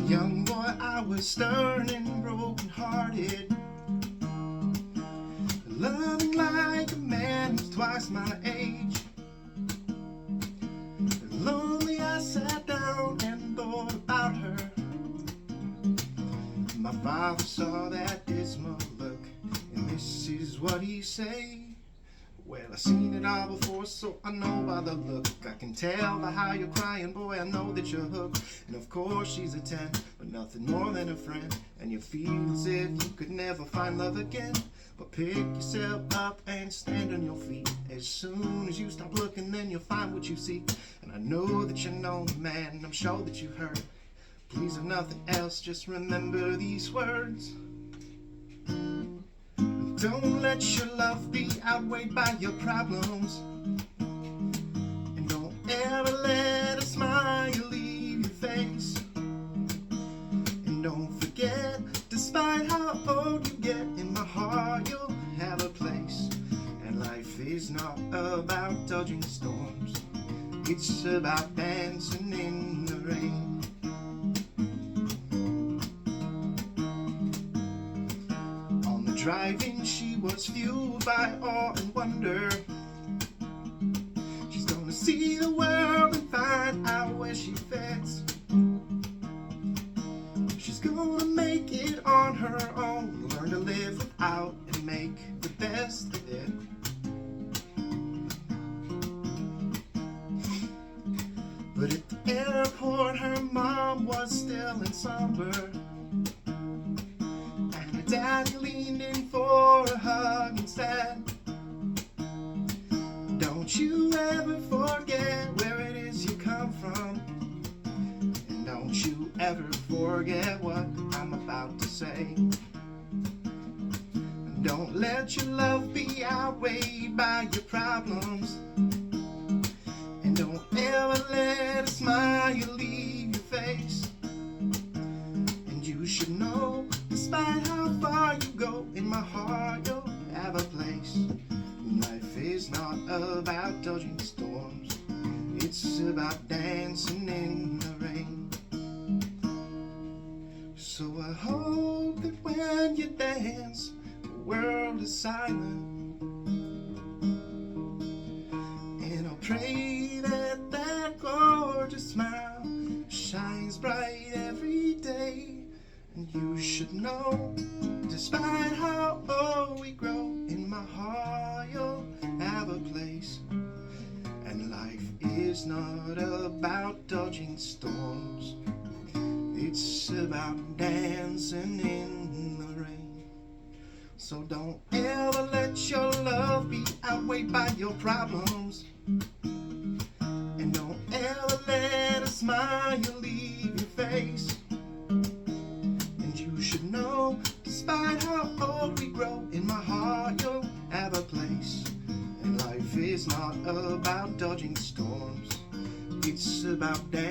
young boy, I was stern and broken-hearted, loving like a man who's twice my age. Lonely, I sat down and thought about her. My father saw that dismal look, and this is what he say. Well, I've seen it all before, so I know by the look. I can tell by how you're crying, boy, I know that you're hooked. And of course she's a 10, but nothing more than a friend. And you feel as if you could never find love again. But pick yourself up and stand on your feet. As soon as you stop looking, then you'll find what you seek. And I know that you know, man, and I'm sure that you heard. Please, if nothing else, just remember these words. Don't let your love be outweighed by your problems. And don't ever let a smile leave your face. And don't forget, despite how old you get, in my heart you'll have a place. And life is not about dodging storms, it's about dancing in the rain. Driving, she was fueled by awe and wonder. She's gonna see the world and find out where she fits. She's gonna make it on her own, learn to live without and make the best of it. But at the airport, her mom was still in somber. Daddy leaned in for a hug and said, don't you ever forget where it is you come from. And don't you ever forget what I'm about to say. Don't let your love be outweighed by your problems. And don't ever let a smile leave your face. And you should know, despite how far you go, in my heart you'll have a place. Life is not about dodging storms, it's about dancing in the rain. So I hope that when you dance, the world is silent. And I'll pray that that gorgeous smile shines bright every day. And you should know, despite how old we grow, in my heart you'll have a place. And life is not about dodging storms, it's about dancing in the rain. So don't ever let your love be outweighed by your problems. And don't ever let a smile leave your face. You should know, despite how old we grow, in my heart you'll have a place. And life is not about dodging storms, it's about dancing.